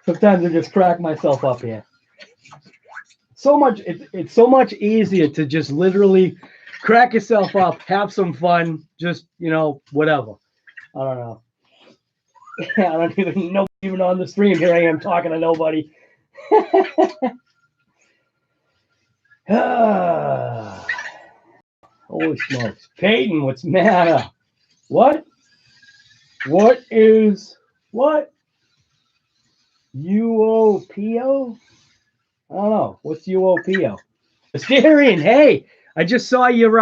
Sometimes I just crack myself up here. So much, it's so much easier to just literally crack yourself up, have some fun, just, you know, whatever. I don't know. I don't even know, even on the stream. Here I am talking to nobody. Holy smokes. Peyton, what's the matter? What? What is, what? UOPO? I don't know. What's UOPO? Asterian, hey, I just saw your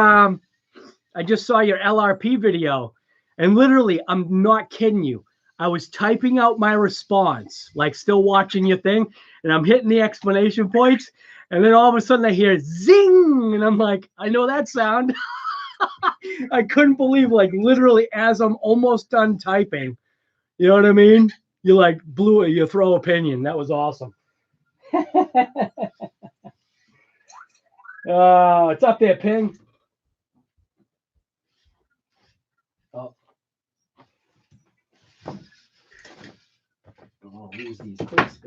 LRP video, and literally, I'm not kidding you. I was typing out my response, like still watching your thing, and I'm hitting the exclamation points, and then all of a sudden I hear zing, and I'm like, I know that sound. I couldn't believe, like, literally as I'm almost done typing, you know what I mean? You like blew it, you throw opinion. That was awesome. It's up there, Ping. Oh, lose these clicks.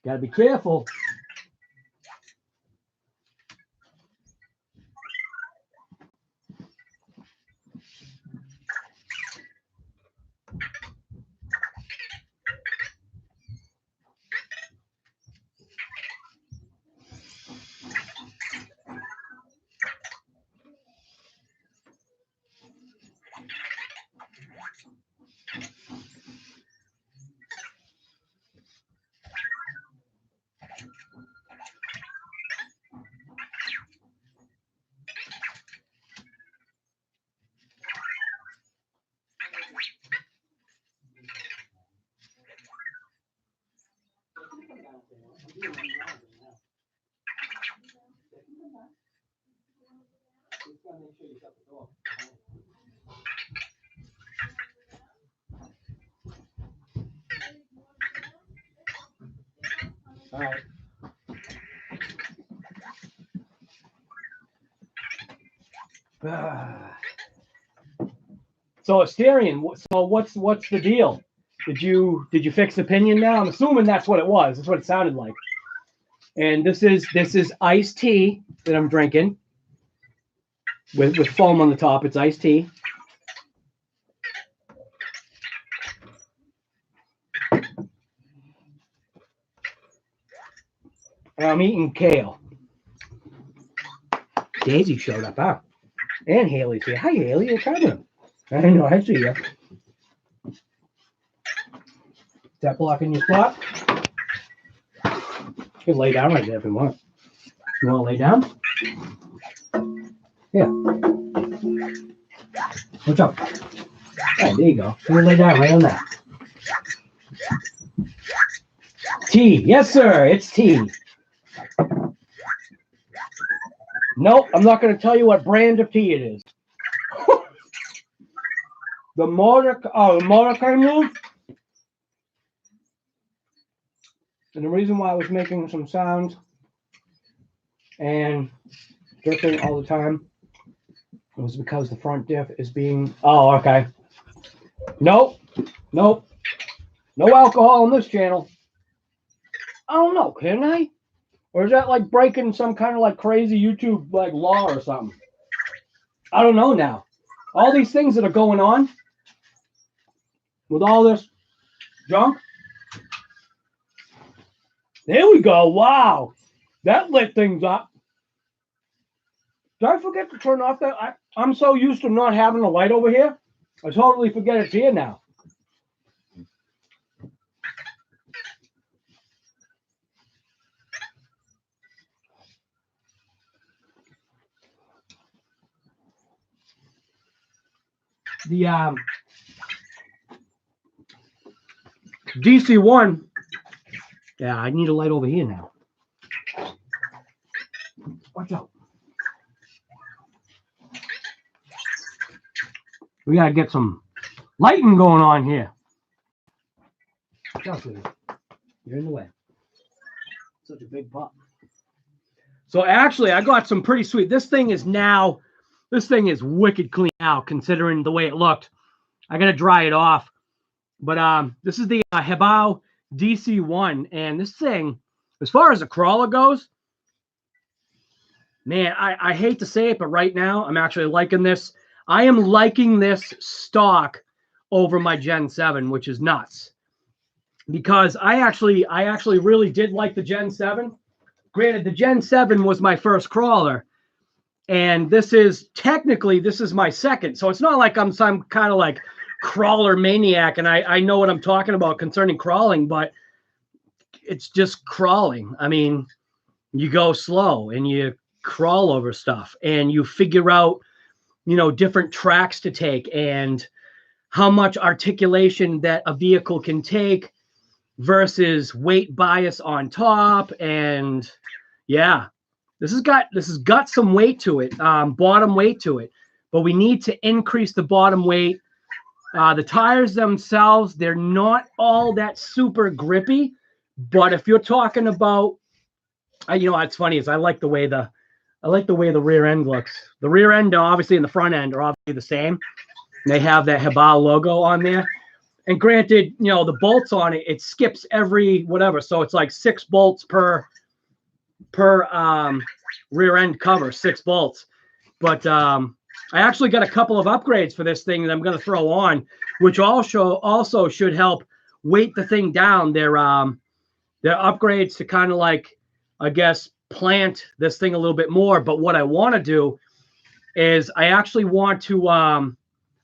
Gotta be careful. All right. So Asterian, so what's the deal? Did you fix opinion now? I'm assuming that's what it was. That's what it sounded like. And this is iced tea that I'm drinking with foam on the top. It's iced tea. And I'm eating kale. Daisy showed up, huh? And Haley's here. Hi, Haley. You're coming. I know. I see you. Is that blocking your spot? You can lay down right there if you want. You want to lay down? Yeah. What's up? Oh, there you go. You can lay down right on that. Tea. Yes, sir. It's tea. Nope. I'm not going to tell you what brand of tea it is. The Monaco move. And the reason why I was making some sounds and dripping all the time was because the front diff is being. Oh, okay. Nope. No alcohol on this channel. I don't know. Can I? Or is that like breaking some kind of like crazy YouTube like law or something? I don't know now. All these things that are going on with all this junk. There we go. Wow. That lit things up. Did I forget to turn off that? I'm so used to not having a light over here. I totally forget it's here now. The DC1. Yeah, I need a light over here now. Watch out. We gotta get some lighting going on here. Watch out, sweetie. You're in the way. Such a big pop. So actually, I got some pretty sweet. This thing is now This thing is wicked clean now, considering the way it looked. I got to dry it off. But this is the Hebao DC1. And this thing, as far as the crawler goes, man, I hate to say it, but right now I'm actually liking this. I am liking this stock over my Gen 7, which is nuts. Because I actually really did like the Gen 7. Granted, the Gen 7 was my first crawler. And this is my second. So it's not like I'm some kind of like crawler maniac and I know what I'm talking about concerning crawling, but it's just crawling. I mean, you go slow and you crawl over stuff and you figure out, different tracks to take and how much articulation that a vehicle can take versus weight bias on top. And yeah, this has got some weight to it, bottom weight to it, but we need to increase the bottom weight. The tires themselves, they're not all that super grippy, but if you're talking about, what's funny is I like the way the rear end looks. The rear end, obviously, and the front end are obviously the same. They have that Hebao logo on there. And granted, the bolts on it, it skips every whatever, so it's like 6 bolts per rear end cover, 6 bolts. But I actually got a couple of upgrades for this thing that I'm going to throw on, which also should help weight the thing down. They're upgrades to kind of like, I guess, plant this thing a little bit more. But what I want to do is I actually want to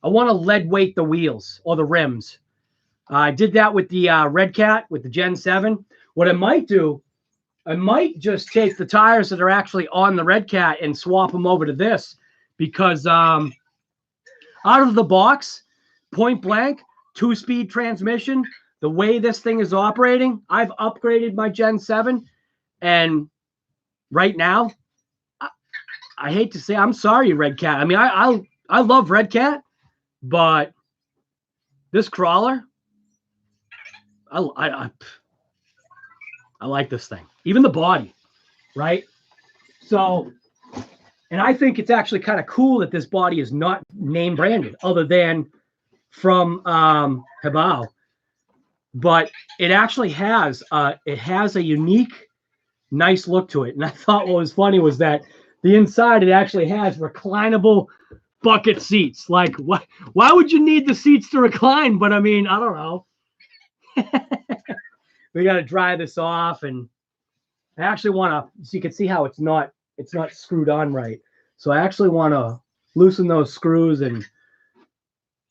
lead weight the wheels or the rims. I did that with the Red Cat with the Gen 7. What I might do, I might just take the tires that are actually on the Red Cat and swap them over to this. Because out of the box, point blank, 2-speed transmission, the way this thing is operating, I've upgraded my Gen 7. And right now, I hate to say, I'm sorry, Red Cat. I mean, I love Red Cat, but this crawler, I like this thing. Even the body, right? So... And I think it's actually kind of cool that this body is not name branded other than from Hebao. But it actually has a unique, nice look to it. And I thought what was funny was that the inside, it actually has reclinable bucket seats. Like, why would you need the seats to recline? But I mean, I don't know. We got to dry this off. And I actually want to, so you can see how it's not screwed on right. So I actually want to loosen those screws and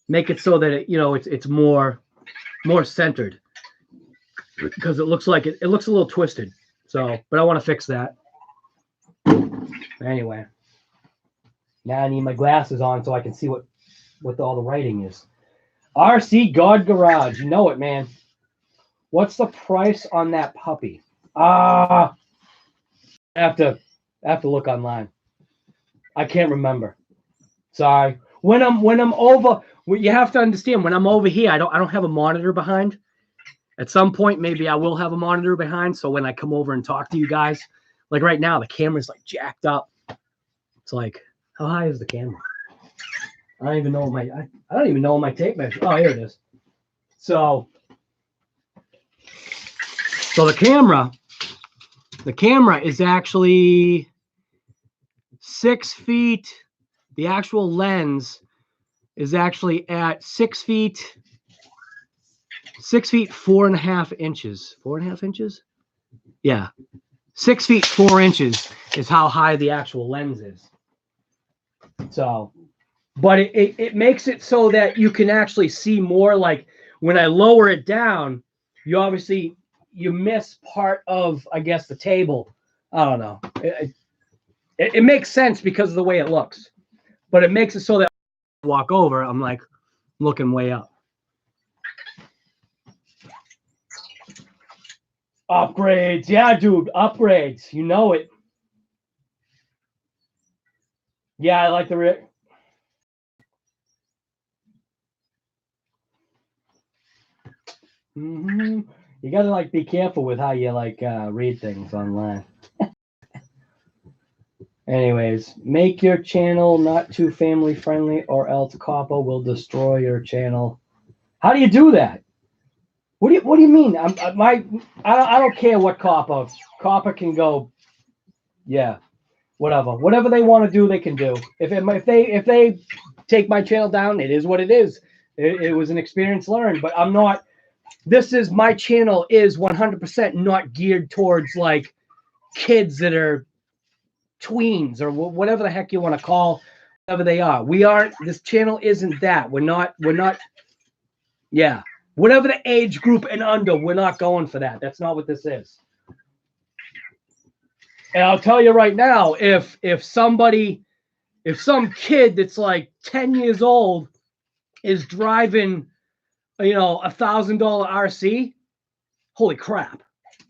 make it so that it's more centered, because it looks like it looks a little twisted. So, but I want to fix that. Anyway, now I need my glasses on so I can see what all the writing is. RC God Garage, you know it, man. What's the price on that puppy? I have to look online. I can't remember. Sorry. When I'm over, you have to understand, when I'm over here, I don't have a monitor behind. At some point, maybe I will have a monitor behind. So when I come over and talk to you guys, like right now, the camera's like jacked up. It's like, how high is the camera? I don't even know my tape measure. Oh, here it is. So the camera is actually 6 feet. The actual lens is actually at 6 feet, 4.5 inches. 4.5 inches? Yeah. 6 feet 4 inches is how high the actual lens is. So, but it makes it so that you can actually see more. Like when I lower it down, you miss part of, I guess, the table. I don't know. It makes sense because of the way it looks, but it makes it so that when I walk over, I'm like looking way up. Upgrades. Yeah, dude, upgrades. You know it. Yeah, I like the rear. You got to be careful with how you read things online. Anyways, make your channel not too family friendly, or else Coppa will destroy your channel. How do you do that? What do you mean? I don't care what Coppa can go. Yeah, whatever they want to do, they can do. If they take my channel down, it is what it is. It was an experience learned, but I'm not. This is my channel is 100% not geared towards like kids that are tweens or whatever the heck you want to call whatever they are. We aren't. This channel isn't that. We're not. Yeah. Whatever the age group and under, we're not going for that. That's not what this is. And I'll tell you right now, if some kid that's like 10 years old is driving, $1,000 RC, holy crap.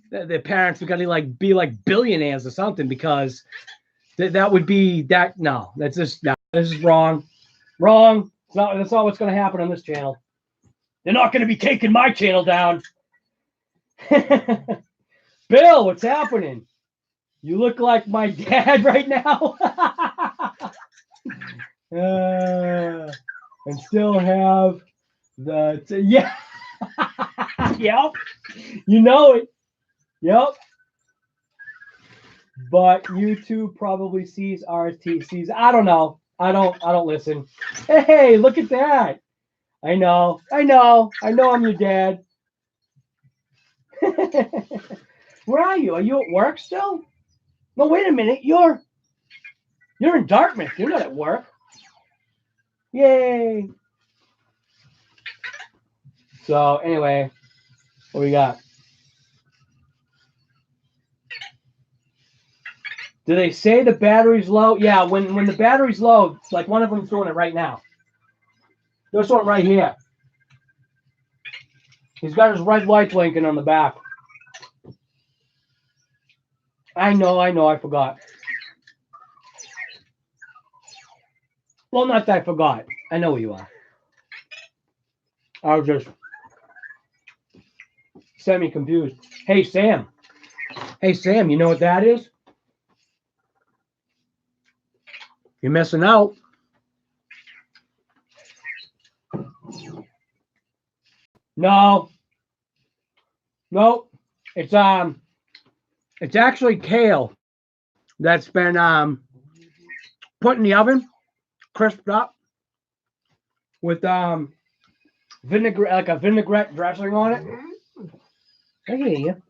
Their parents are going to be like billionaires or something, because that would be that. No, that's just, no, this is wrong. Wrong. That's not what's going to happen on this channel. They're not going to be taking my channel down. Bill, what's happening? You look like my dad right now. And still have the, yeah. Yep. You know it. Yep. But YouTube probably sees RTCs. I don't know. I don't listen. Hey, look at that. I know I'm your dad. Where are you? Are you at work still? No, wait a minute. You're in Dartmouth. You're not at work. Yay. So anyway, what we got? Do they say the battery's low? Yeah, when the battery's low, like one of them's doing it right now. This one right here. He's got his red light blinking on the back. I know, I forgot. Well, not that I forgot. I know who you are. I was just semi-confused. Hey, Sam. Hey, Sam, you know what that is? You're missing out. No. It's actually kale that's been put in the oven, crisped up with vinaigrette, like a vinaigrette dressing on it. I hear you.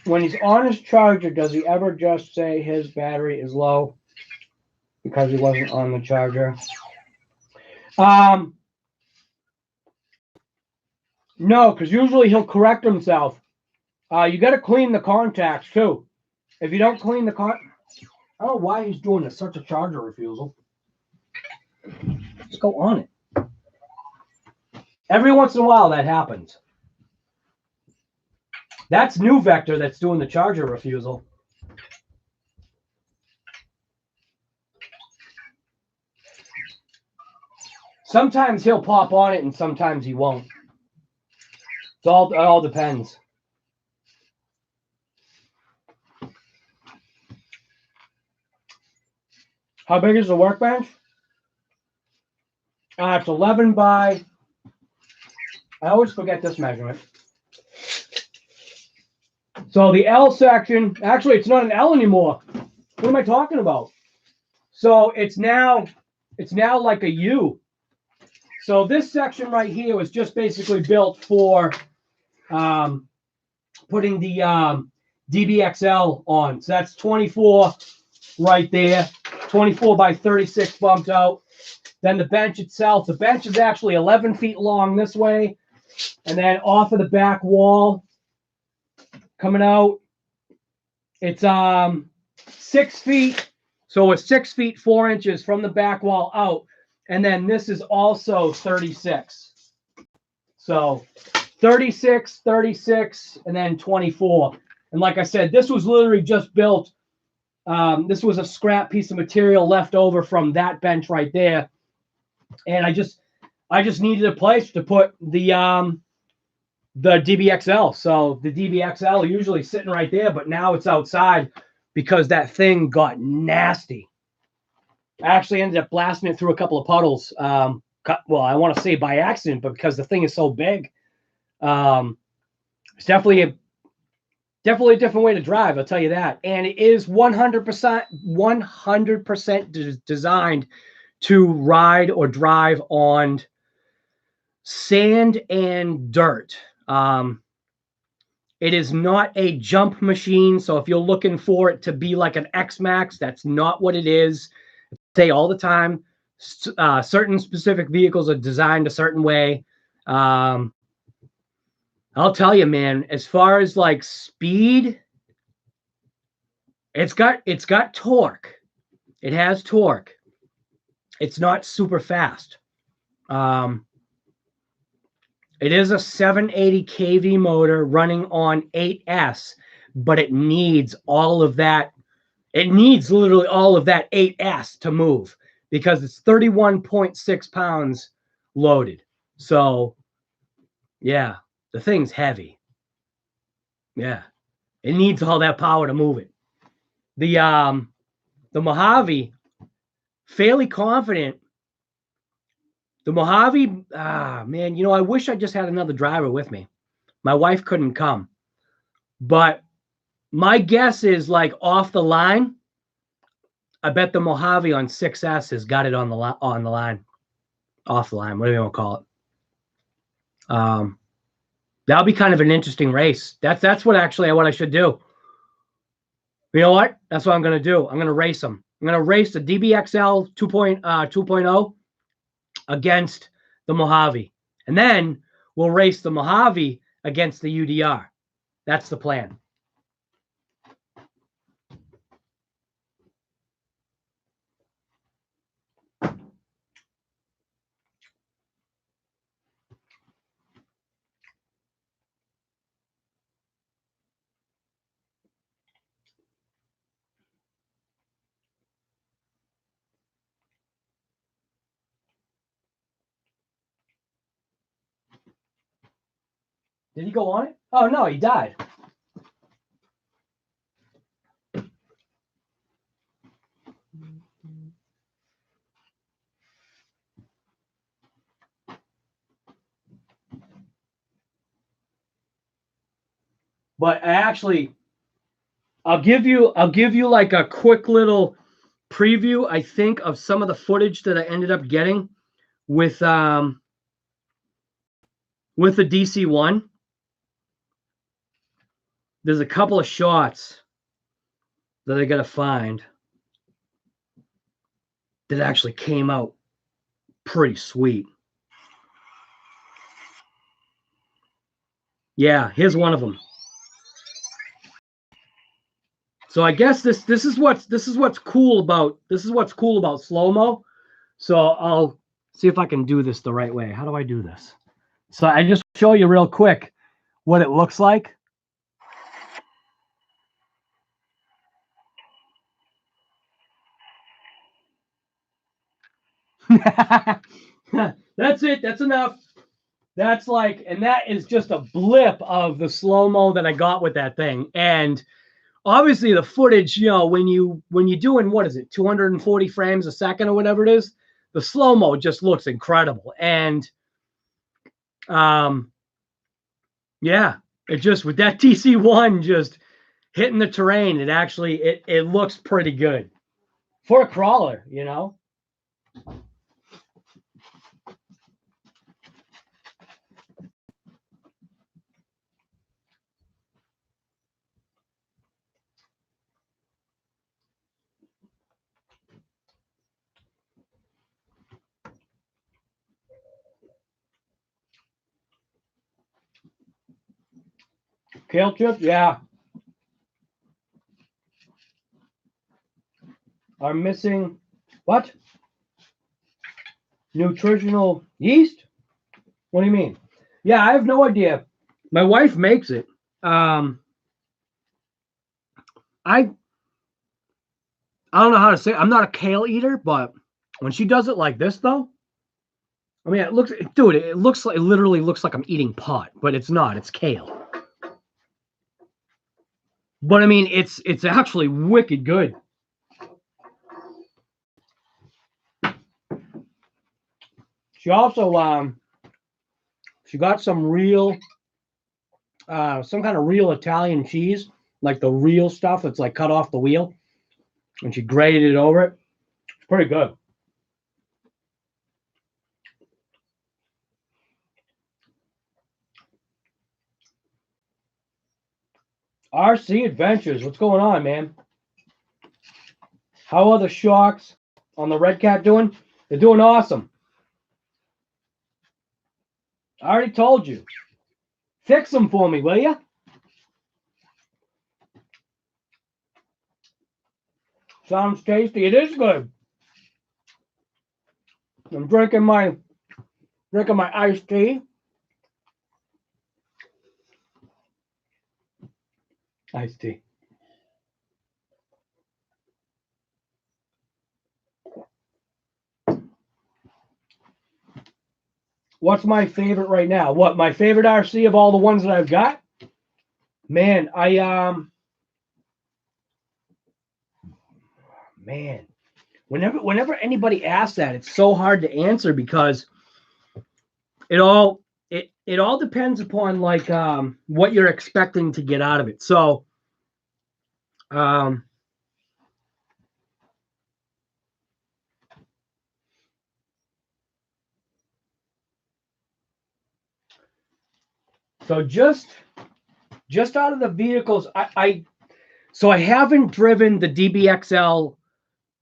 When he's on his charger, does he ever just say his battery is low because he wasn't on the charger? No, because usually he'll correct himself. You got to clean the contacts too. If you don't clean the I don't know why he's doing this. Such a charger refusal. Let's go on it. Every once in a while that happens. That's New Vector that's doing the charger refusal. Sometimes he'll pop on it and sometimes he won't. It all depends. How big is the workbench? It's 11 by, I always forget this measurement. So the L section, actually it's not an L anymore. What am I talking about? So it's now like a U. So this section right here was just basically built for putting the DBXL on. So that's 24 right there, 24 by 36 bumped out. Then the bench itself, the bench is actually 11 feet long this way. And then off of the back wall, coming out, it's 6 feet. So it's 6 feet 4 inches from the back wall out. And then this is also 36. So 36, 36, and then 24. And like I said, this was literally just built. This was a scrap piece of material left over from that bench right there. And I just needed a place to put the the DBXL. So the DBXL usually sitting right there, but now it's outside because that thing got nasty. I actually ended up blasting it through a couple of puddles. Well, I want to say by accident, but because the thing is so big, it's definitely a different way to drive. I'll tell you that. And it is 100% designed to ride or drive on sand and dirt. It is not a jump machine. So if you're looking for it to be like an X-Max, that's not what it is. I say all the time, certain specific vehicles are designed a certain way. I'll tell you, man, as far as like speed, it's got torque. It has torque. It's not super fast. It is a 780 kV motor running on 8S, but it needs all of that. It needs literally all of that 8S to move because it's 31.6 pounds loaded. So, yeah, the thing's heavy. Yeah, it needs all that power to move it. The Mojave, fairly confident. The Mojave, man, you know, I wish I just had another driver with me. My wife couldn't come. But my guess is like off the line, I bet the Mojave on 6S has got it on the line, off the line, whatever you want to call it. That'll be kind of an interesting race. That's what actually what I should do. You know what? That's what I'm going to do. I'm going to race them. I'm going to race the DBXL 2.0 against the Mojave. And then we'll race the Mojave against the UDR. That's the plan. Did he go on it? Oh, no, he died. But actually, I'll give you like a quick little preview, I think, of some of the footage that I ended up getting with the DC-1. There's a couple of shots that I gotta find that actually came out pretty sweet. Yeah, here's one of them. So I guess this is what's cool about slow-mo. So I'll see if I can do this the right way. How do I do this? So I just show you real quick what it looks like. That's it. That's enough. That's like, and that is just a blip of the slow-mo that I got with that thing. And obviously the footage, you know, when you're doing, what is it, 240 frames a second or whatever it is, the slow-mo just looks incredible. And yeah, it just, with that TC1 just hitting the terrain, it actually, it looks pretty good for a crawler, you know. Kale chip, yeah. Are missing what? Nutritional yeast? What do you mean? Yeah, I have no idea. My wife makes it. I don't know how to say it. I'm not a kale eater, but when she does it like this, though, I mean, it looks, dude, it looks like, it literally looks like I'm eating pot, but it's not. It's kale. But I mean, it's actually wicked good. She also she got some real some kind of real Italian cheese, like the real stuff that's like cut off the wheel, and she grated it over it. It's pretty good. RC Adventures, what's going on, man? How are the sharks on the Red Cat doing? They're doing awesome. I already told you. Fix them for me, will you? Sounds tasty. It is good. I'm drinking my iced tea. Iced tea. What's my favorite right now? What, my favorite RC of all the ones that I've got? Man, man. Whenever anybody asks that, it's so hard to answer because it all depends upon like what you're expecting to get out of it. So so just out of the vehicles, I haven't driven the DBXL,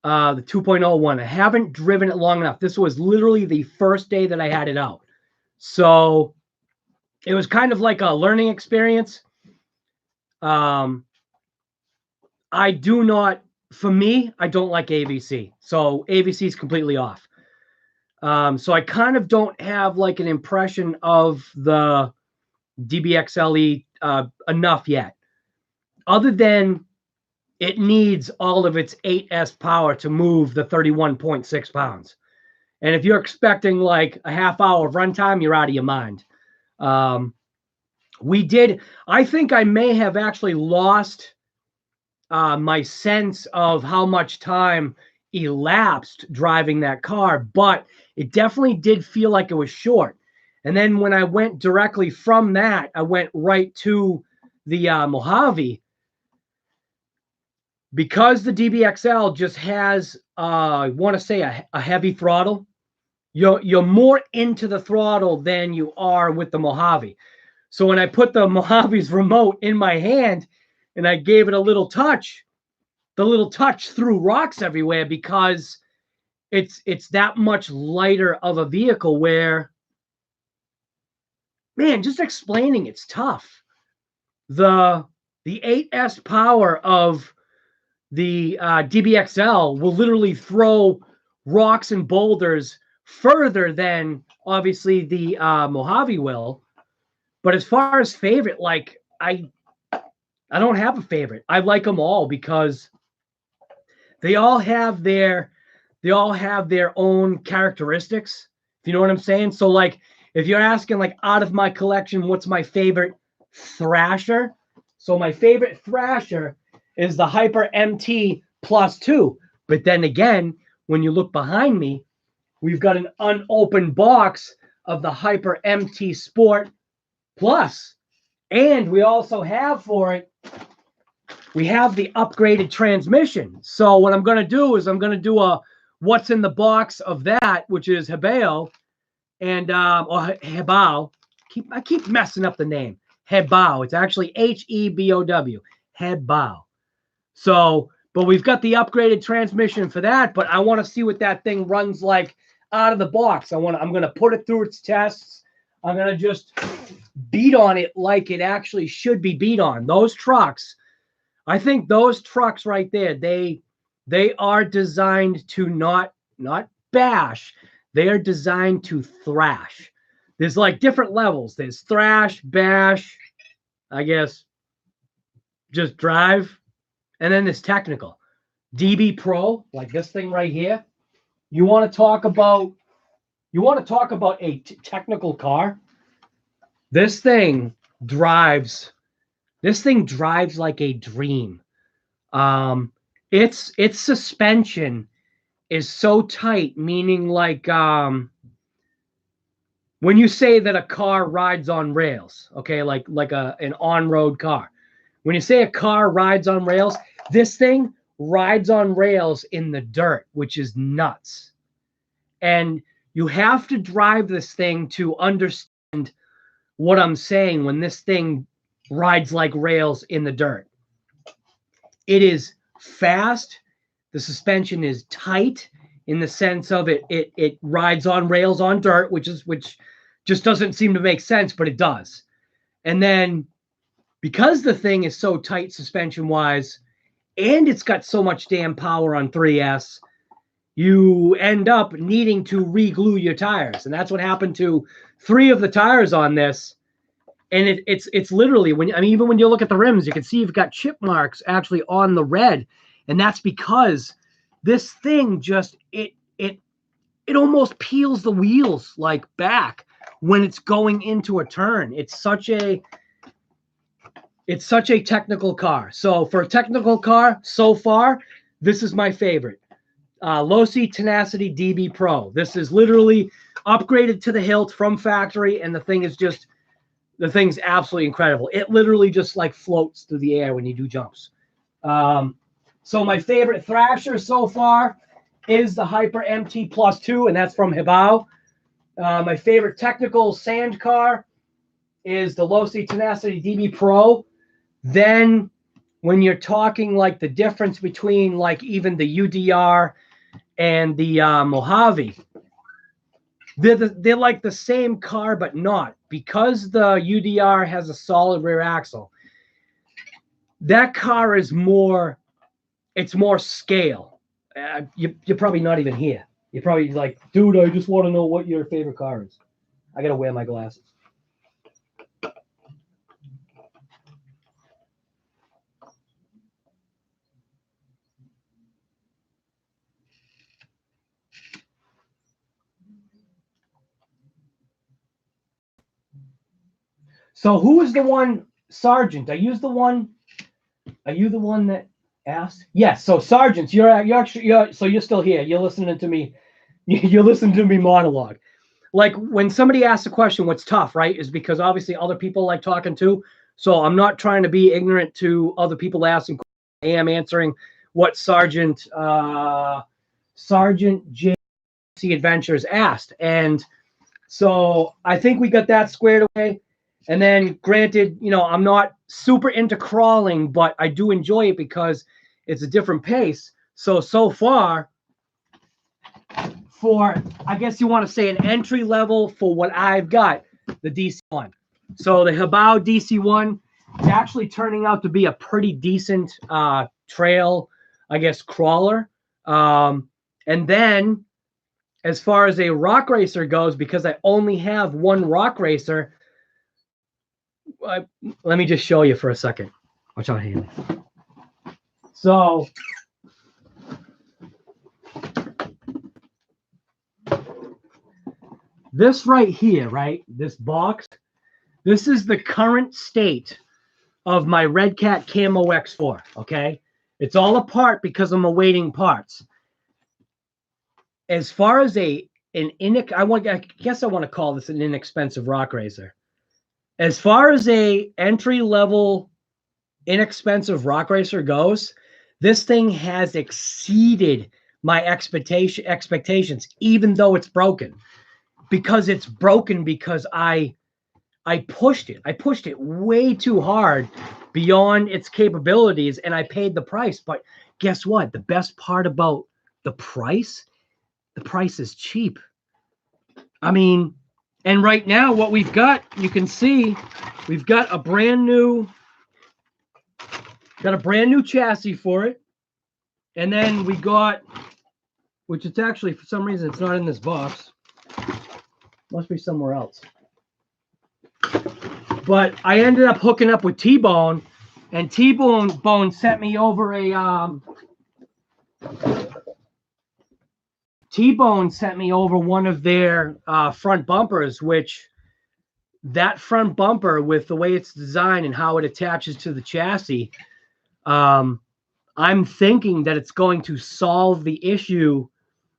the 2.01. I haven't driven it long enough. This was literally the first day that I had it out. So it was kind of like a learning experience. I do not, for me, I don't like AVC. So AVC is completely off. So I kind of don't have like an impression of the DBXLE enough yet. Other than it needs all of its 8S power to move the 31.6 pounds. And if you're expecting like a half hour of runtime, you're out of your mind. I think I may have actually lost my sense of how much time elapsed driving that car, but it definitely did feel like it was short. And then when I went directly from that, I went right to the Mojave. Because the DBXL just has, I want to say, a heavy throttle, you're more into the throttle than you are with the Mojave. So when I put the Mojave's remote in my hand and I gave it a little touch, the little touch threw rocks everywhere because it's that much lighter of a vehicle where, man, just explaining it's tough. The 8S power of the DBXL will literally throw rocks and boulders further than obviously the Mojave will. But as far as favorite, like I don't have a favorite. I like them all because they all have their own characteristics. If you know what I'm saying. So like if you're asking like out of my collection, what's my favorite Thrasher? So my favorite Thrasher is the Hyper MT Plus 2. But then again, when you look behind me, we've got an unopened box of the Hyper MT Sport Plus. And we also have for it, we have the upgraded transmission. So what I'm going to do is I'm going to do a what's in the box of that, which is Hebao and or Hebao. I keep messing up the name. Hebao. It's actually Hebow. Hebao. So, but we've got the upgraded transmission for that, but I want to see what that thing runs like out of the box. I'm going to put it through its tests. I'm going to just beat on it like it actually should be beat on. Those trucks, I think those trucks right there, they are designed to not bash. They are designed to thrash. There's like different levels. There's thrash, bash, I guess, just drive. And then there's technical. DB Pro, like this thing right here. You want to talk about You want to talk about a technical car? This thing drives like a dream. Its suspension is so tight, meaning like when you say that a car rides on rails, okay, like an on-road car. When you say a car rides on rails, this thing rides on rails in the dirt, which is nuts. And you have to drive this thing to understand what I'm saying when this thing rides like rails in the dirt. It is fast. The suspension is tight in the sense of it rides on rails on dirt, which just doesn't seem to make sense, but it does. And then because the thing is so tight suspension wise, and it's got so much damn power on 3S, you end up needing to re-glue your tires. And that's what happened to 3 of the tires on this. And it's literally, even when you look at the rims, you can see you've got chip marks actually on the red. And that's because this thing just, it almost peels the wheels like back when it's going into a turn. It's such a technical car. So for a technical car, so far, this is my favorite. Losi Tenacity DB Pro. This is literally upgraded to the hilt from factory, and the thing's absolutely incredible. It literally just like floats through the air when you do jumps. So my favorite Thrasher so far is the Hyper MT Plus 2, and that's from Hibao. My favorite technical sand car is the Losi Tenacity DB Pro. Then when you're talking like the difference between like even the UDR and the Mojave, they're like the same car, but not. Because the UDR has a solid rear axle, that car is more, it's more scale. You're probably not even here. You're probably like, dude, I just want to know what your favorite car is. I got to wear my glasses. So who is the one, Sergeant? Are you the one that asked? Yes. So Sergeant, you're still here. You're listening to me. You're listening to me monologue. Like when somebody asks a question, what's tough, right, is because obviously other people like talking too. So I'm not trying to be ignorant to other people asking questions. I am answering what Sergeant JC Adventures asked. And so I think we got that squared away. And then granted, I'm not super into crawling, but I do enjoy it because it's a different pace. So far, for, I guess you want to say an entry level for what I've got, the DC-1. So the Hibao DC-1 is actually turning out to be a pretty decent trail, I guess, crawler. And then as far as a rock racer goes, because I only have one rock racer, let me just show you for a second. Watch out, Haley. So this right here, right? This box, this is the current state of my Red Cat Camo X4, okay? It's all apart because I'm awaiting parts. As far as I guess I want to call this an inexpensive rock racer. As far as a entry-level inexpensive rock racer goes, this thing has exceeded my expectations, even though it's broken. Because it's broken because I pushed it. I pushed it way too hard beyond its capabilities, and I paid the price. But guess what? The best part about the price is cheap. I mean, and right now what we've got, you can see, we've got a brand new chassis for it. And then we got, which it's actually, for some reason, it's not in this box. Must be somewhere else. But I ended up hooking up with T-Bone, and T-Bone sent me over a T-Bone sent me over one of their front bumpers, which that front bumper, with the way it's designed and how it attaches to the chassis, I'm thinking that it's going to solve the issue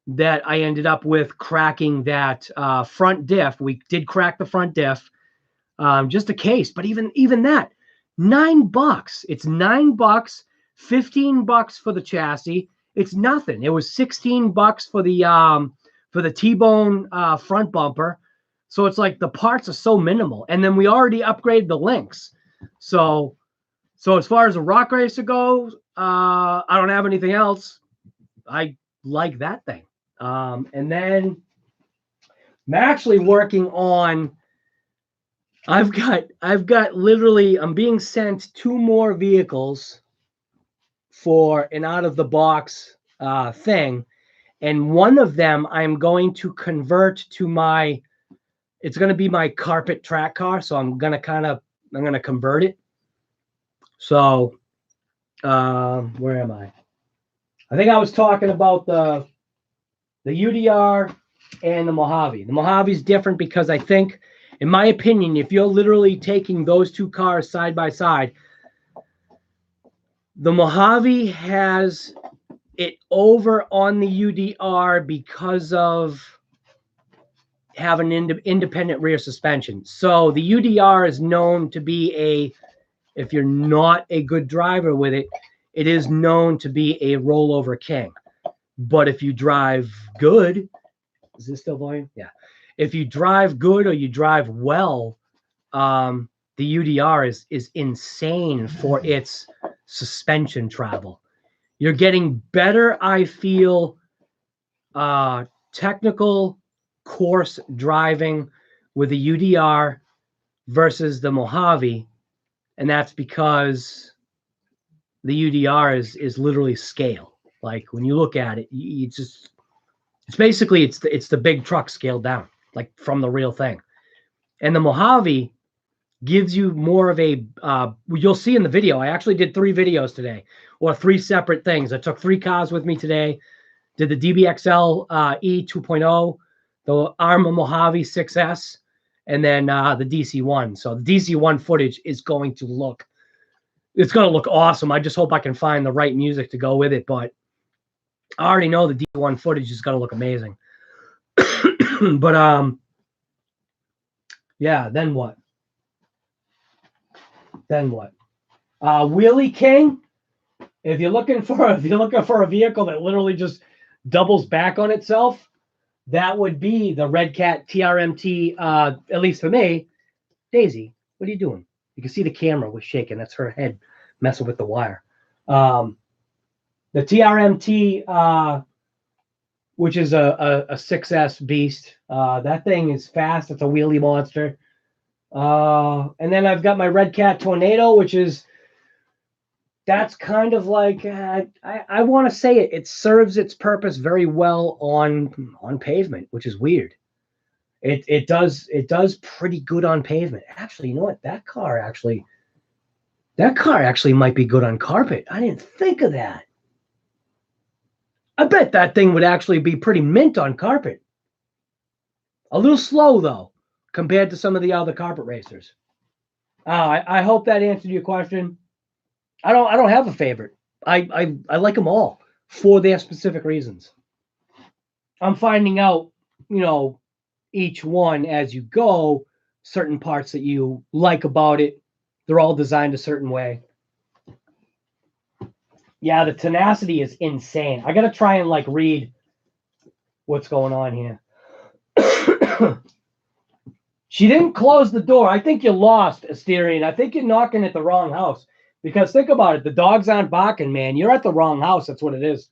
that I ended up with cracking that front diff. We did crack the front diff, just a case, but even that, $9. It's $9, $15 for the chassis. It's nothing. It was $16 for the T-Bone front bumper. So it's like the parts are so minimal, and then we already upgraded the links. So as far as a rock racer goes, I don't have anything else. I like that thing. And then I'm actually working on. I've got literally. I'm being sent 2 more vehicles for an out of the box thing, and one of them I'm going to convert to my. It's going to be my carpet track car, so I'm going to convert it. So, where am I? I think I was talking about the UDR and the Mojave. The Mojave is different because I think, in my opinion, if you're literally taking those 2 cars side by side, the Mojave has it over on the UDR because of having independent rear suspension. So the UDR is known to be if you're not a good driver with it, it is known to be a rollover king. But if you drive good, is this still volume? Yeah. If you drive good or you drive well, the UDR is insane for its suspension travel. You're getting better, I feel, technical course driving with the UDR versus the Mojave, and that's because the UDR is literally scale. Like when you look at it, it's basically it's the big truck scaled down, like from the real thing. And the Mojave gives you more of a you'll see in the video. I actually did 3 videos today, or 3 separate things. I took 3 cars with me today. Did the DBXL E 2.0, the Arma Mojave 6S, and then the DC1. So the DC1 footage is going to look awesome. I just hope I can find the right music to go with it, but I already know the DC1 footage is going to look amazing. But yeah, then what? Wheelie King. If you're looking for a vehicle that literally just doubles back on itself, that would be the Red Cat TRMT. At least for me. Daisy, what are you doing? You can see the camera was shaking. That's her head messing with the wire. The TRMT, which is a 6S beast. That thing is fast. It's a wheelie monster. And then I've got my Red Cat Tornado, which is, that's kind of like, I want to say it serves its purpose very well on pavement, which is weird. It does pretty good on pavement. Actually, you know what? That car actually might be good on carpet. I didn't think of that. I bet that thing would actually be pretty mint on carpet. A little slow though, compared to some of the other carpet racers. I hope that answered your question. I don't have a favorite. I like them all for their specific reasons. I'm finding out, each one as you go, certain parts that you like about it. They're all designed a certain way. Yeah, the tenacity is insane. I gotta try and read what's going on here. She didn't close the door. I think you lost, Asterian. I think you're knocking at the wrong house. Because think about it. The dogs aren't barking, man. You're at the wrong house. That's what it is.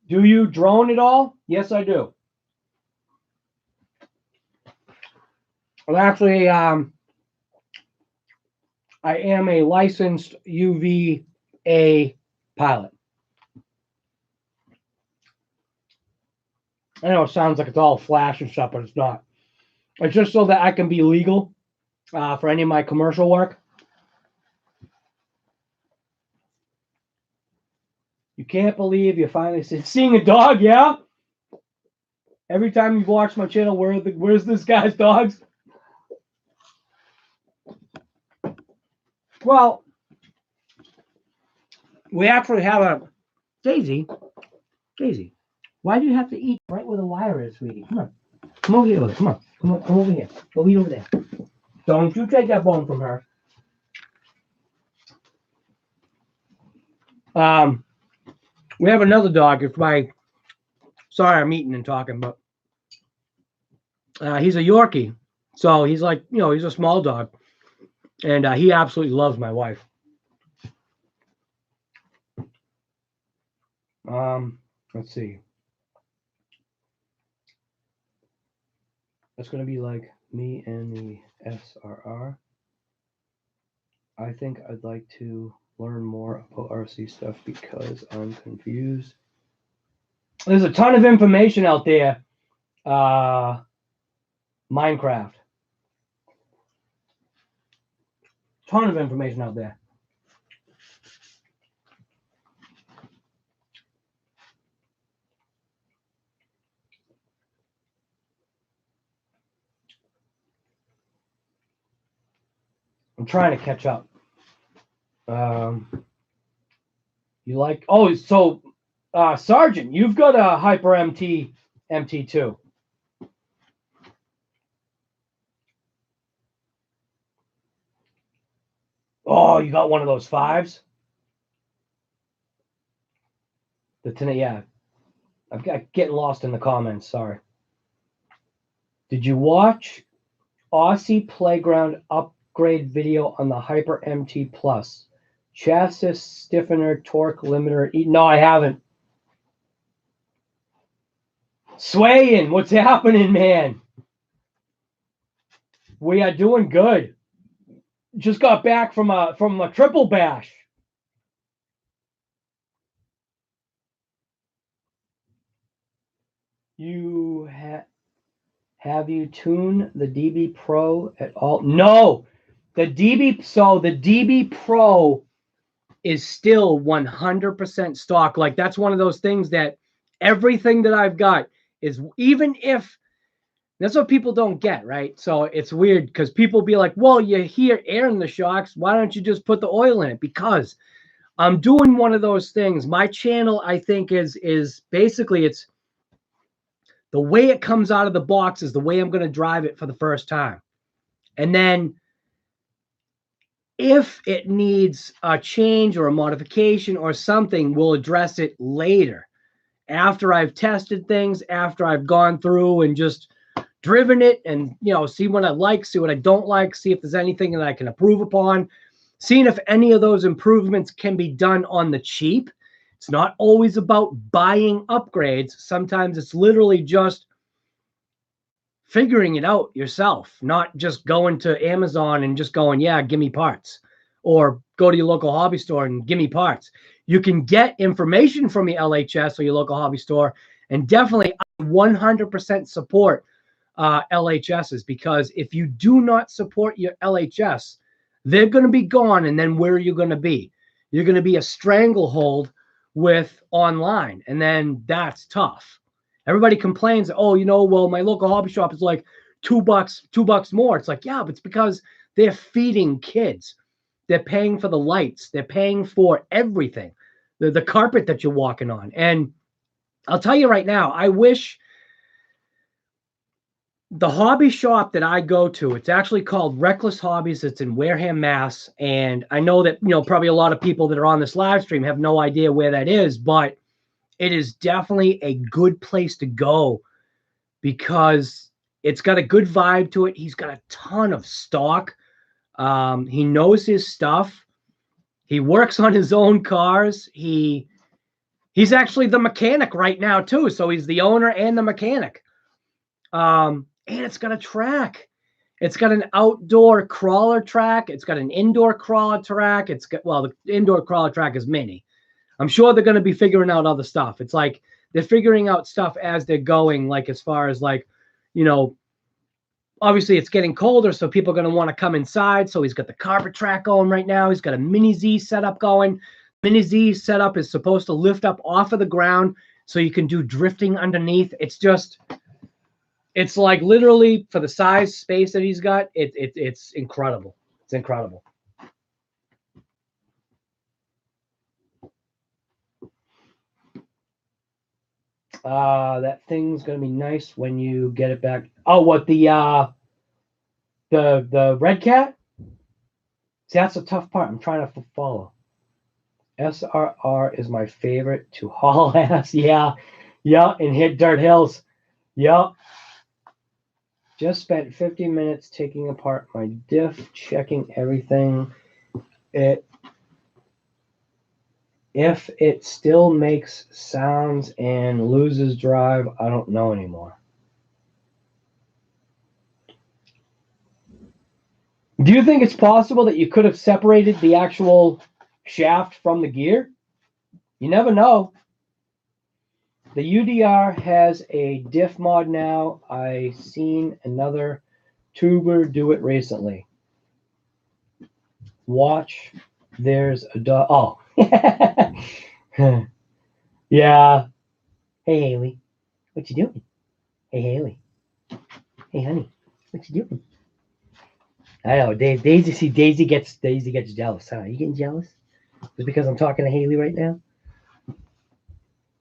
Do you drone at all? Yes, I do. Well, actually, I am a licensed UVA pilot. I know it sounds like it's all flash and stuff, but it's not. It's just so that I can be legal for any of my commercial work. You can't believe you're finally seeing a dog, yeah? Every time you've watched my channel, where's this guy's dogs? Well, we actually have a Daisy. Daisy, why do you have to eat right where the wire is, sweetie? Come on. Come over here with it. Come on. Come over here. Go eat over there. Don't you take that bone from her. We have another dog. It's sorry, I'm eating and talking, but he's a Yorkie. So he's like, he's a small dog. And he absolutely loves my wife. Let's see. That's going to be like me and the SRR. I think I'd like to learn more about RC stuff because I'm confused. There's a ton of information out there. Minecraft. Ton of information out there. I'm trying to catch up. You like? Oh, so Sergeant, you've got a Hyper MT2. Oh, you got one of those fives? Yeah. I've got getting lost in the comments. Sorry. Did you watch Aussie Playground upgrade video on the Hyper MT Plus? Chassis stiffener, torque limiter. No, I haven't. Swaying, what's happening, man? We are doing good. Just got back from a triple bash. You have you tuned the DB Pro at all? No, the DB Pro is still 100% stock. Like that's one of those things that everything that I've got is, even if that's what people don't get, right? So it's weird because people be like, well, you hear air in the shocks. Why don't you just put the oil in it? Because I'm doing one of those things. My channel, I think, is basically it's the way it comes out of the box is the way I'm going to drive it for the first time. And then if it needs a change or a modification or something, we'll address it later. After I've tested things, after I've gone through and just driven it and, see what I like, see what I don't like, see if there's anything that I can improve upon, seeing if any of those improvements can be done on the cheap. It's not always about buying upgrades. Sometimes it's literally just figuring it out yourself, not just going to Amazon and just going, yeah, give me parts, or go to your local hobby store and give me parts. You can get information from your LHS or your local hobby store, and definitely 100% support LHSs, because if you do not support your LHS, they're going to be gone. And then where are you going to be? You're going to be a stranglehold with online. And then that's tough. Everybody complains, oh, well, my local hobby shop is like $2 more. It's like, yeah, but it's because they're feeding kids. They're paying for the lights. They're paying for everything, the carpet that you're walking on. And I'll tell you right now, I wish the hobby shop that I go to, it's actually called Reckless Hobbies. It's in Wareham, Mass. And I know that, probably a lot of people that are on this live stream have no idea where that is, but it is definitely a good place to go because it's got a good vibe to it. He's got a ton of stock. He knows his stuff. He works on his own cars. He's actually the mechanic right now too. So he's the owner and the mechanic. And it's got a track. It's got an outdoor crawler track. It's got an indoor crawler track. The indoor crawler track is mini. I'm sure they're going to be figuring out other stuff. It's like they're figuring out stuff as they're going, like as far as like, you know, obviously it's getting colder, so people are going to want to come inside. So he's got the carpet track going right now. He's got a mini Z setup going. Mini Z setup is supposed to lift up off of the ground so you can do drifting underneath. It's just, it's like literally for the size space that he's got, it's incredible. It's incredible. That thing's gonna be nice when you get it back. Oh, what the red cat? See, that's the tough part. I'm trying to follow. SRR is my favorite to haul ass. Yeah, and hit dirt hills. Yep. Just spent 50 minutes taking apart my diff, checking everything. If it still makes sounds and loses drive, I don't know anymore. Do you think it's possible that you could have separated the actual shaft from the gear? You never know. The UDR has a diff mod now. I seen another tuber do it recently. Watch, there's a dog. Oh. Yeah. Hey, Haley. What you doing? Hey, Haley. Hey, honey. What you doing? I know. Daisy gets jealous, huh? You getting jealous? Just because I'm talking to Haley right now?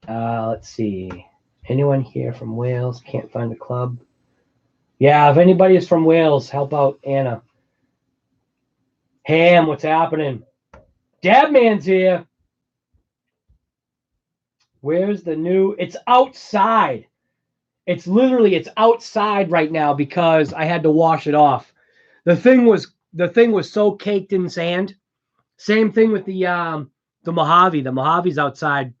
Let's see. Anyone here from Wales? Can't find a club. Yeah, if anybody is from Wales, help out Anna. Ham, what's happening? Dabman's here. Where's the new? It's outside. It's literally, it's outside right now because I had to wash it off. The thing was so caked in sand. Same thing with the Mojave. The Mojave's outside.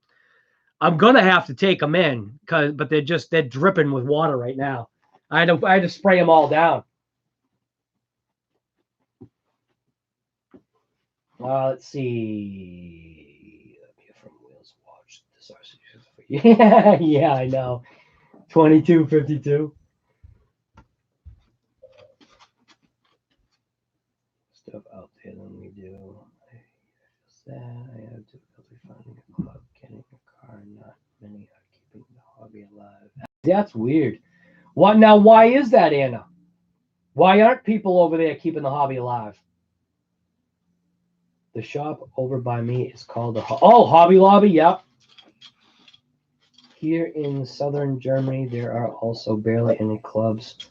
I'm gonna have to take them in but they're dripping with water right now. I had to spray them all down. Let's see. From Wales, watch this. Yeah, I know. 2252. Stuff out there than we do. I have difficulty finding a club, getting a car. Not many are keeping the hobby alive. That's weird. What now? Why is that, Anna? Why aren't people over there keeping the hobby alive? The shop over by me is called Hobby Lobby. Yep. Here in southern Germany, there are also barely any clubs.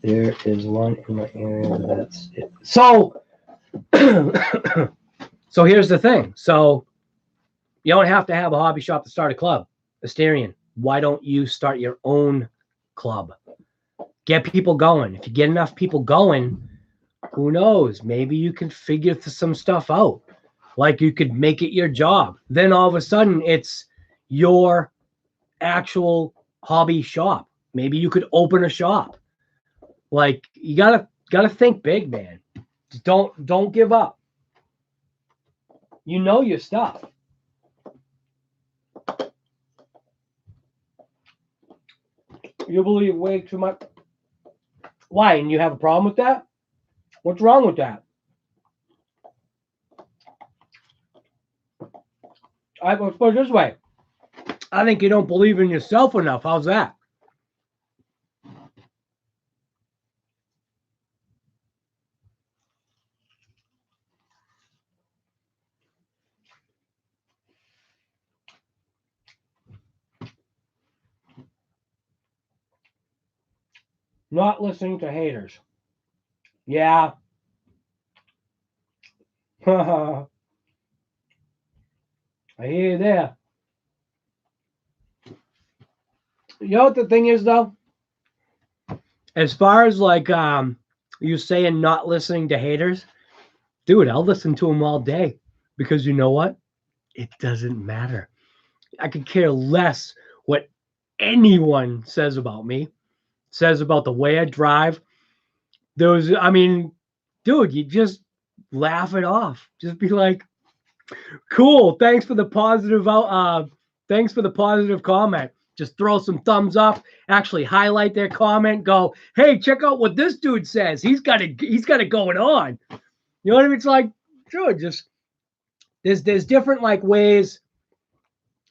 There is one in my area. That's it. So, so here's the thing. So you don't have to have a hobby shop to start a club. Asterian, why don't you start your own club? Get people going. If you get enough people going, who knows? Maybe you can figure some stuff out. Like you could make it your job. Then all of a sudden, it's your actual hobby shop. Maybe you could open a shop. Like you gotta think big, man. Don't give up. You know your stuff. You believe way too much. Why? And you have a problem with that? What's wrong with that? Let's put it this way. I think you don't believe in yourself enough. How's that? Not listening to haters. Yeah. I hear you there. You know what the thing is, though? As far as like you saying not listening to haters, dude, I'll listen to them all day because you know what? It doesn't matter. I could care less what anyone says about me, says about the way I drive. Dude, you just laugh it off. Just be like, cool, thanks for the positive thanks for the positive comment. Just throw some thumbs up, actually highlight their comment, go, hey, check out what this dude says. He's got it going on. You know what I mean? It's like, sure, just there's different like ways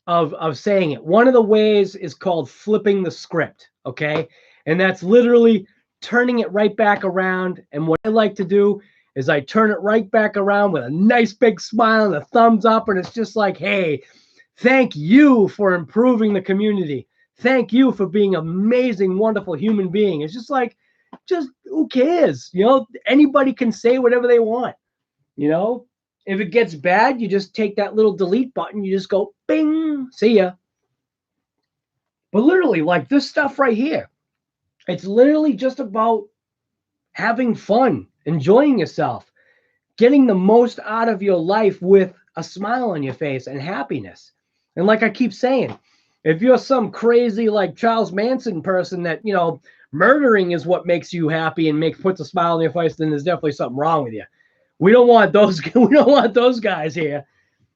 of saying it. One of the ways is called flipping the script, okay? And that's literally turning it right back around. And what I like to do is I turn it right back around with a nice big smile and a thumbs up, and it's just like, hey, thank you for improving the community. Thank you for being an amazing, wonderful human being. It's just like, just who cares? You know, anybody can say whatever they want. You know, if it gets bad, you just take that little delete button. You just go, bing, see ya. But literally, like this stuff right here, it's literally just about having fun, enjoying yourself, getting the most out of your life with a smile on your face and happiness. And like I keep saying, if you're some crazy like Charles Manson person that, you know, murdering is what makes you happy and puts a smile on your face, then there's definitely something wrong with you. We don't want those guys here.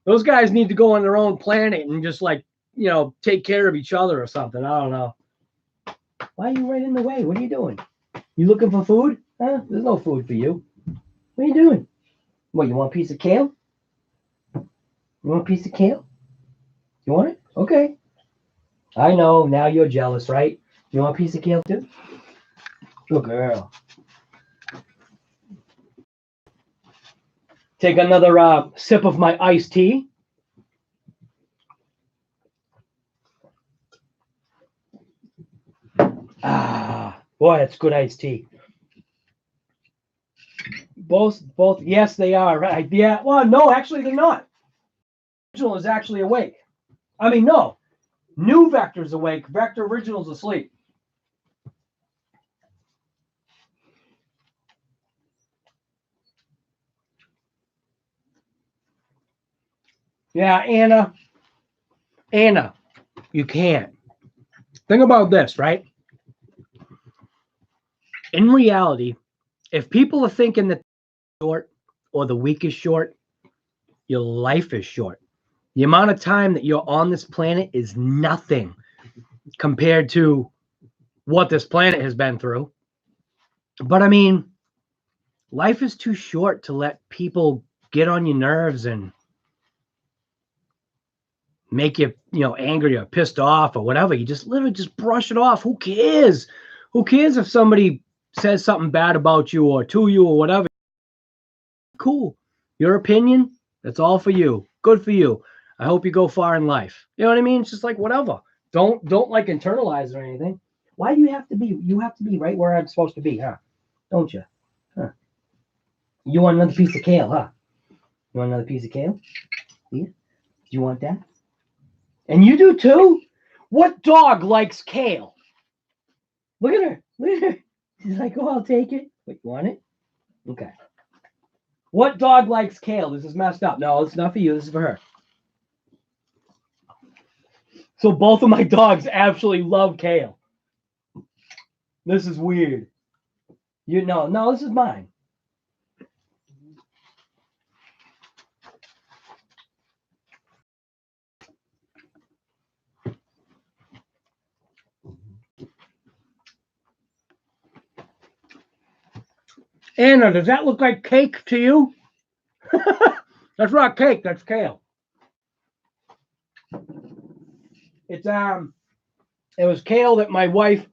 Those guys need to go on their own planet and just like, you know, take care of each other or something. I don't know. Why are you right in the way? What are you doing? You looking for food? Huh? There's no food for you. What are you doing? What, you want a piece of kale? You want a piece of kale? You want it? Okay. I know, now you're jealous, right? You want a piece of kale too? Good girl. Take another sip of my iced tea. Ah, boy, that's good iced tea. Both, yes, they are, right? Yeah, well, no, actually, they're not. Original is actually awake. I mean, no. New Vector's awake. Vector Original's asleep. Yeah, Anna, you can't. Think about this, right? In reality, if people are thinking that short or the week is short, your life is short. The amount of time that you're on this planet is nothing compared to what this planet has been through. But I mean, life is too short to let people get on your nerves and make you, you know, angry or pissed off or whatever. You just literally just brush it off. Who cares? Who cares if somebody says something bad about you or to you or whatever? Cool. Your opinion, that's all for you. Good for you. I hope you go far in life. You know what I mean? It's just like whatever. Don't like internalize or anything. Why do you have to be? You have to be right where I'm supposed to be, huh? Don't you? Huh? You want another piece of kale, huh? You want another piece of kale? Yeah. Do you want that? And you do too? What dog likes kale? Look at her. Look at her. She's like, oh, I'll take it. Wait, you want it? Okay. What dog likes kale? This is messed up. No, it's not for you. This is for her. So both of my dogs absolutely love kale. This is weird. You know, no, this is mine. Anna, does that look like cake to you? That's not cake, that's kale. It's it was kale that my wife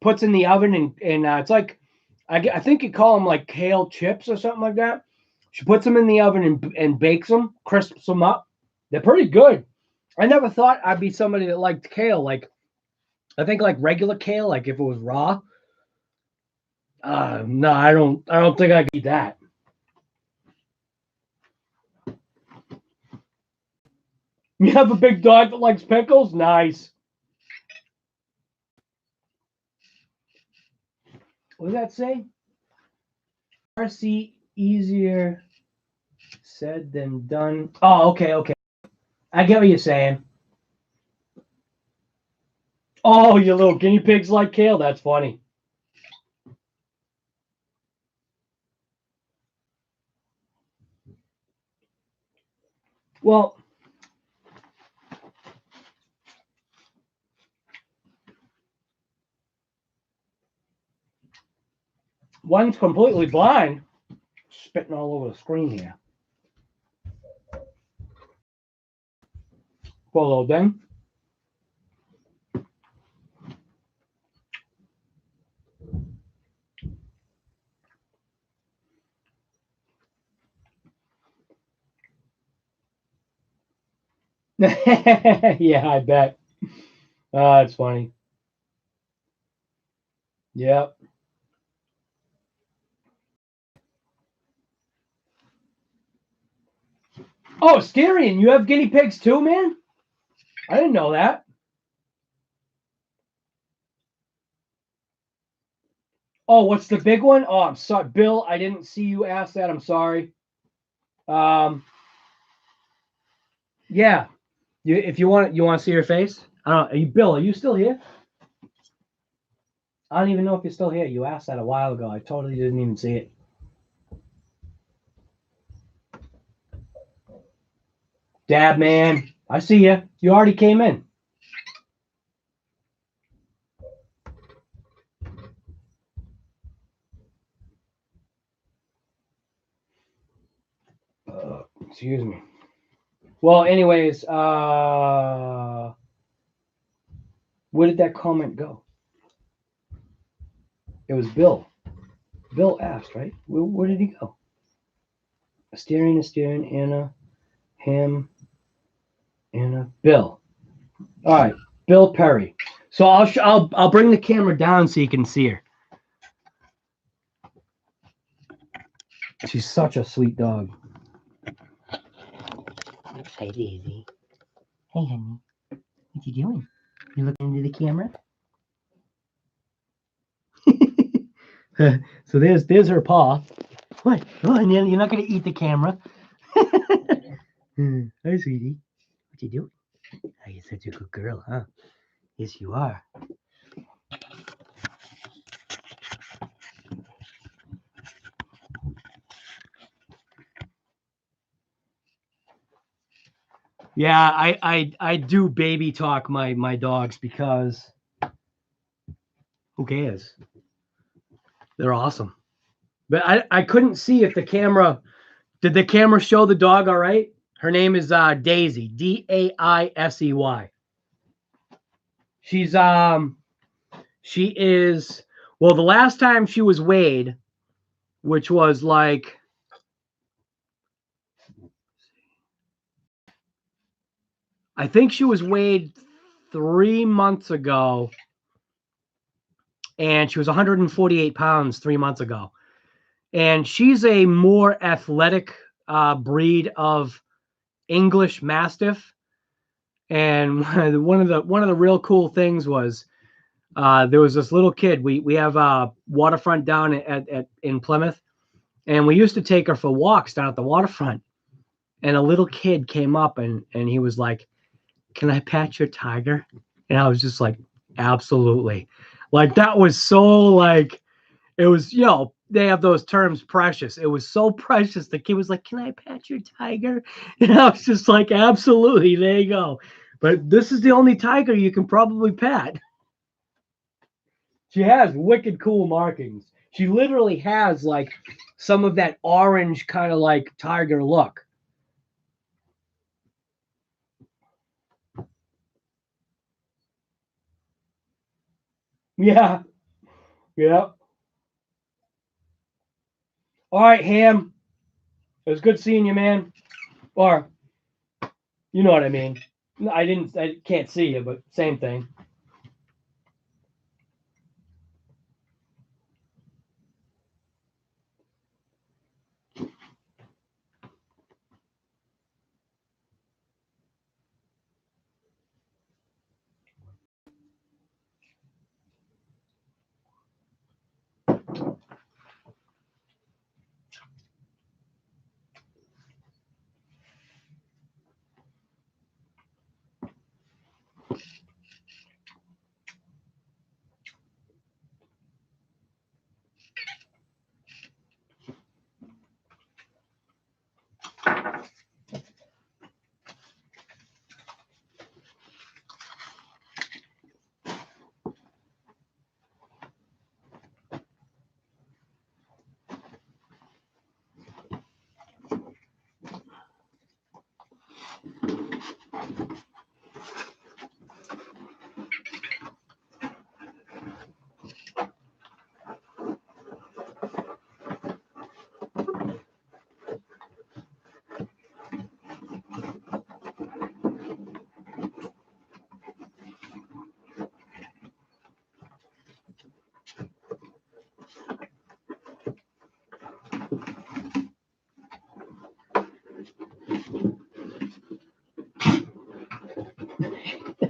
puts in the oven and it's like I think you call them like kale chips or something like that. She puts them in the oven and bakes them, crisps them up. They're pretty good. I never thought I'd be somebody that liked kale. Like I think like regular kale, like if it was raw. No, I don't think I could eat that. You have a big dog that likes pickles? Nice. What does that say? RC easier said than done. Oh, okay. I get what you're saying. Oh, you little guinea pigs like kale? That's funny. Well, one's completely blind. Spitting all over the screen here. Poor little thing. Yeah, I bet. It's funny. Yep. Oh, Styrian, you have guinea pigs too, man? I didn't know that. Oh, what's the big one? Oh, I'm sorry, Bill. I didn't see you ask that. I'm sorry. Yeah. If you want to see your face. I don't know. Bill, are you still here? I don't even know if you're still here. You asked that a while ago. I totally didn't even see it. Dad, man, I see you. You already came in. Excuse me. Well, anyways, where did that comment go? It was Bill. Bill asked, right? Where did he go? A steering, Anna, him, Anna, Bill. All right, Bill Perry. So I'll bring the camera down so you can see her. She's such a sweet dog. Hi, Daisy. Hey, honey. What you doing? You looking into the camera? So there's her paw. What? Oh, and you're not gonna eat the camera. Hi, sweetie. What you doing? Oh, you're such a good girl, huh? Yes, you are. Yeah, I do baby talk my dogs because who cares? They're awesome. But I couldn't see if the camera did the camera show the dog all right? Her name is Daisy, Daisey. She is well, the last time she was weighed, which was like I think she was weighed 3 months ago, and she was 148 pounds 3 months ago. And she's a more athletic breed of English Mastiff. And one of the real cool things was there was this little kid. We have a waterfront down in Plymouth, and we used to take her for walks down at the waterfront. And a little kid came up and he was like, "Can I pat your tiger?" And I was just like, "Absolutely!" Like that was so like it was. They have those terms, precious. It was so precious. The kid was like, "Can I pat your tiger?" And I was just like, "Absolutely!" There you go. But this is the only tiger you can probably pat. She has wicked cool markings. She literally has like some of that orange kind of like tiger look. Yeah. Yeah. All right, Ham. It was good seeing you, man. Or you know what I mean. I can't see you, but same thing.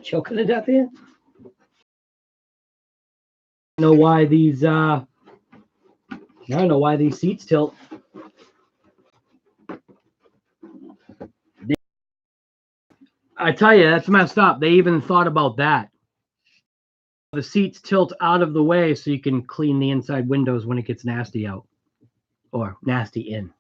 choking to death here. I don't know why these I don't know why these seats tilt. I tell you, that's messed up. They even thought about that. The seats tilt out of the way so you can clean the inside windows when it gets nasty out or nasty in.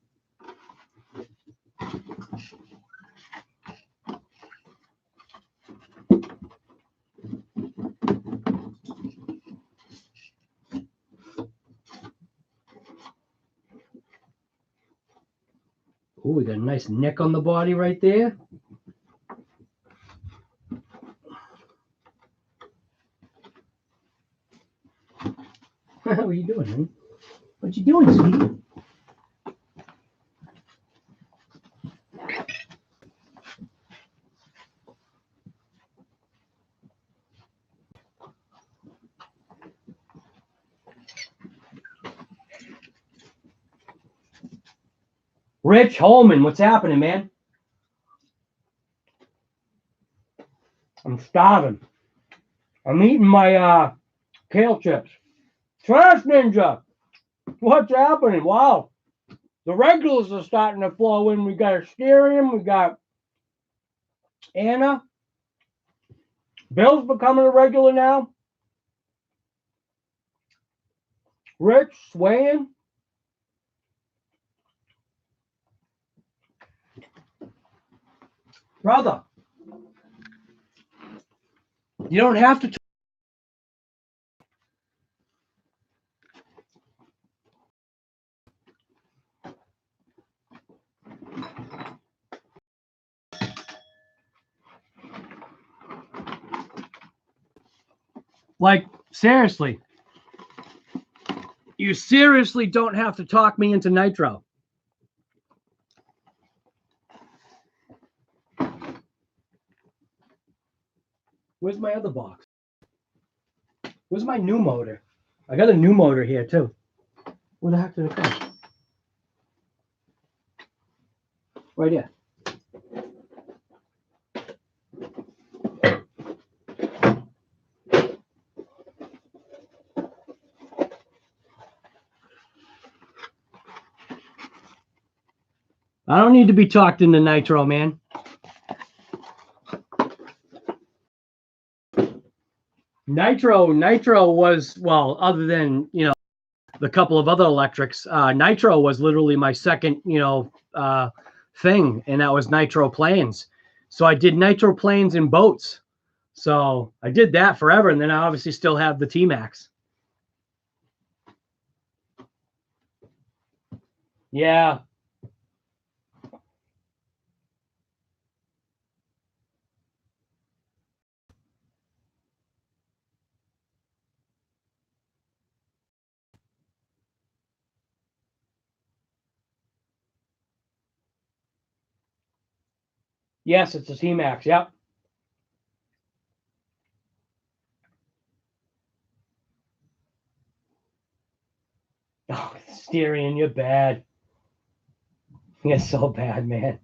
Oh, we got a nice nick on the body right there. What are you doing, honey? What you doing, sweetie? Rich Holman, what's happening, man? I'm starving. I'm eating my kale chips. Trash Ninja, what's happening? Wow. The regulars are starting to flow in. We got Asterium, we got Anna. Bill's becoming a regular now. Rich, Swain. Brother, you don't have to. Like, seriously. You seriously don't have to talk me into nitro. Where's my other box? Where's my new motor? I got a new motor here, too. Where the heck did it go? Right here. I don't need to be talked into nitro, man. Nitro was, well, other than, the couple of other electrics, nitro was literally my second, thing, and that was nitro planes. So I did nitro planes in boats. So I did that forever, and then I obviously still have the T-Max. Yeah. Yes, it's a T-Max. Yep. Oh, Styrian, you're bad. You're so bad, man.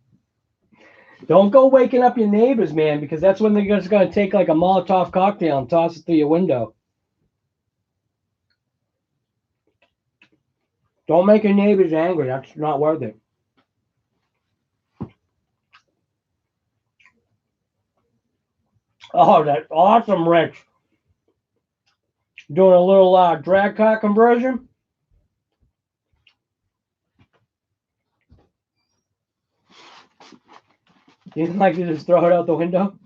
Don't go waking up your neighbors, man, because that's when they're just going to take like a Molotov cocktail and toss it through your window. Don't make your neighbors angry. That's not worth it. Oh, that's awesome, Rich. Doing a little drag car conversion. You like to just throw it out the window?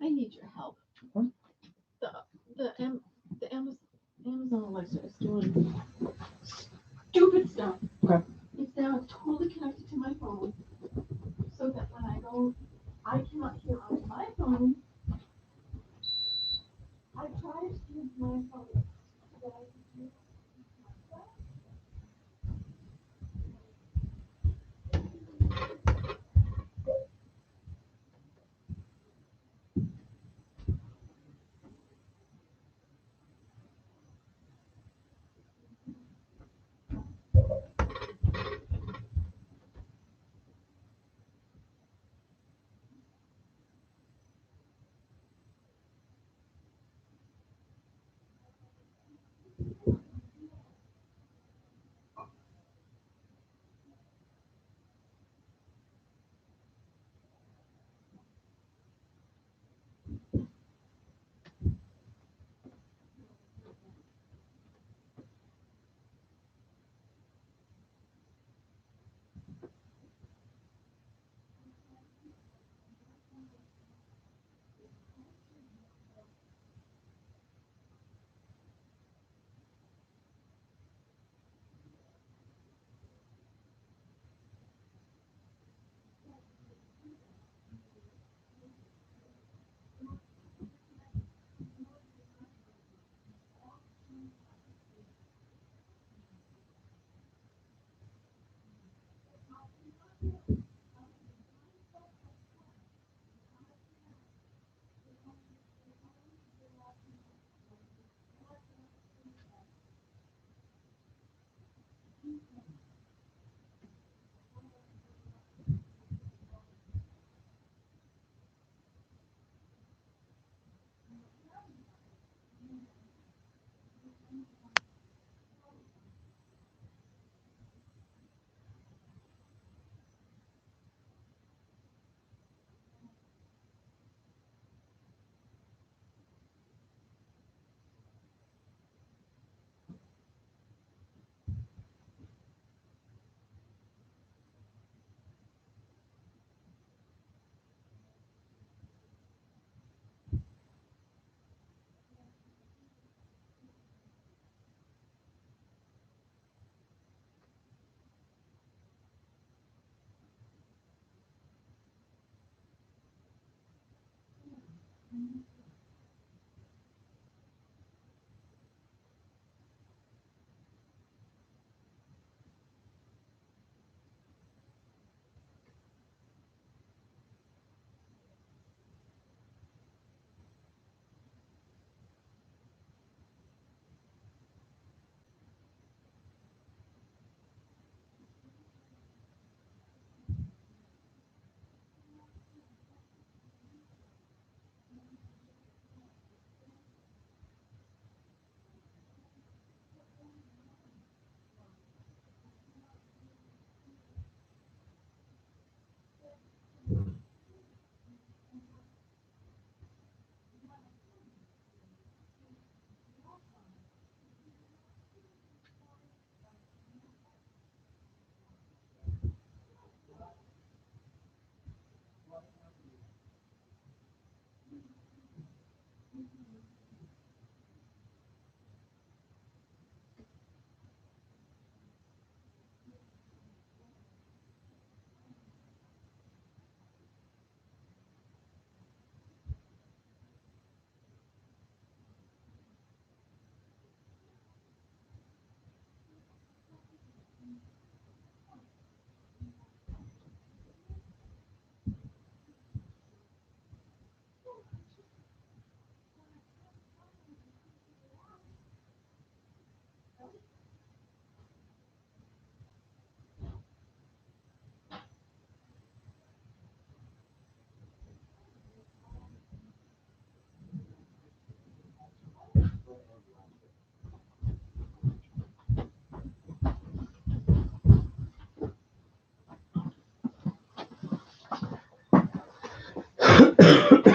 I need your help. Huh? The Amazon Alexa is doing stupid stuff. Okay. It's now totally connected to my phone, so that when I go, I cannot hear on my phone. I tried to use my phone. So that I can hear myself.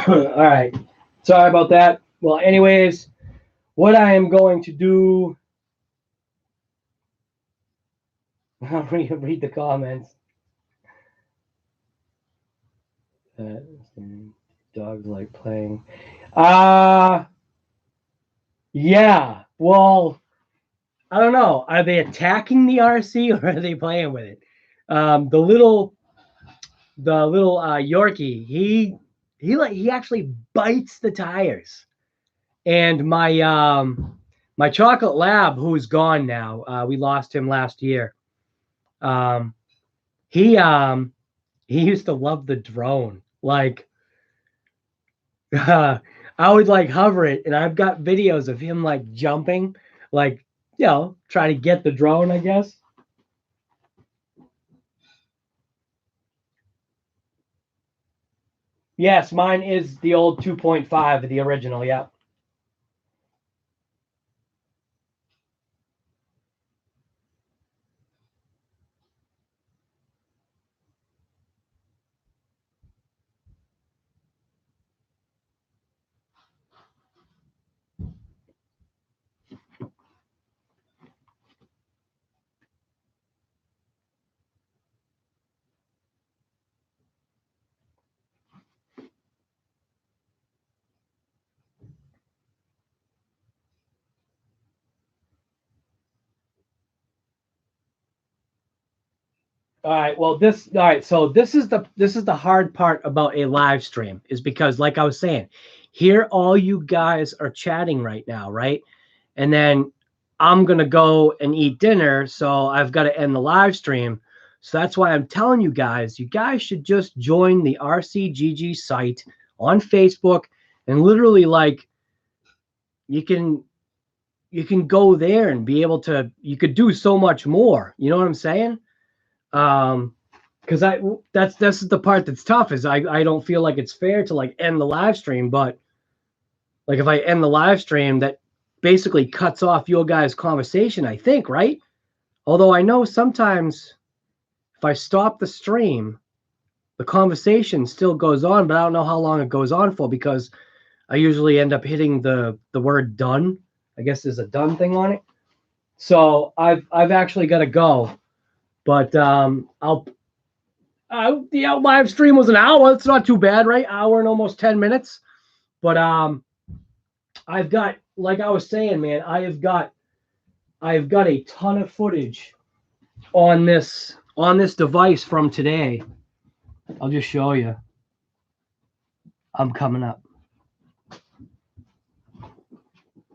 All right. Sorry about that. Well, anyways, what I am going to do, I'll read the comments. Dogs like playing. Yeah. Well, I don't know. Are they attacking the RC or are they playing with it? The little Yorkie, he actually bites the tires. And my chocolate lab, who's gone now, we lost him last year. He used to love the drone. Like I would like hover it, and I've got videos of him like jumping, like trying to get the drone, I guess. Yes, mine is the old 2.5, the original. Yeah. All right. Well, all right. So this is the hard part about a live stream is because, like I was saying, here all you guys are chatting right now, right? And then I'm gonna go and eat dinner, so I've got to end the live stream. So that's why I'm telling you guys should just join the RCGG site on Facebook, and literally, like, you can go there and be able to. You could do so much more. You know what I'm saying? Because that's the part that's tough is I don't feel like it's fair to like end the live stream, but like if I end the live stream, that basically cuts off your guys' conversation, I think, right? Although I know sometimes if I stop the stream, the conversation still goes on, but I don't know how long it goes on for because I usually end up hitting the word done. I guess there's a done thing on it. So I've actually got to go, but the live stream was an hour. It's not too bad, right? Hour and almost 10 minutes. But I've got, like I was saying, man, I've got a ton of footage on this device from today. I'll just show you. I'm coming up.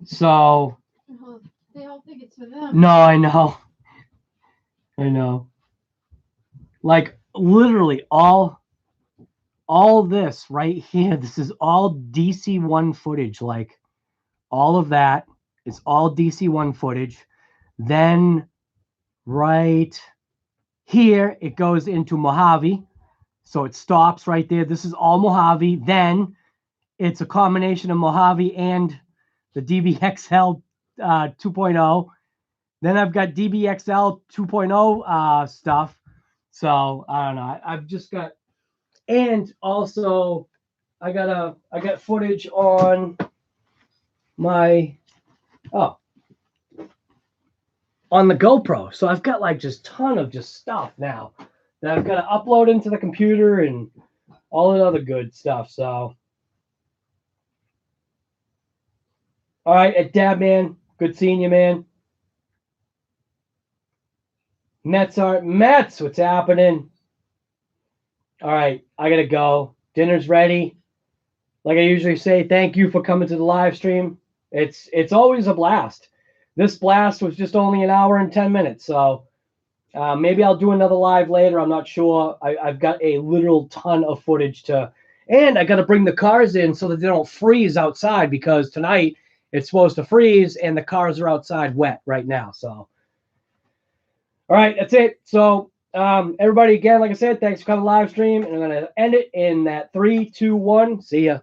So They all think it's for them. no, I know. I know. Like literally all this right here, this is all DC1 footage. Like all of that is all DC1 footage. Then right here, it goes into Mojave. So it stops right there. This is all Mojave. Then it's a combination of Mojave and the DBXL 2.0. Then I've got DBXL 2.0 stuff. So I don't know. I've just got, and also I got footage on my on the GoPro. So I've got like just ton of just stuff now that I've got to upload into the computer and all that other good stuff. So all right, at Dad Man, good seeing you, man. Mets, what's happening? All right, I gotta go. Dinner's ready. Like I usually say, thank you for coming to the live stream. It's always a blast. This blast was just only an hour and 10 minutes, so maybe I'll do another live later. I'm not sure. I've got a literal ton of footage and I got to bring the cars in so that they don't freeze outside because tonight it's supposed to freeze and the cars are outside wet right now. So, all right, that's it. So, everybody, again, like I said, thanks for coming live stream, and I'm gonna end it in that 3, 2, 1. See ya.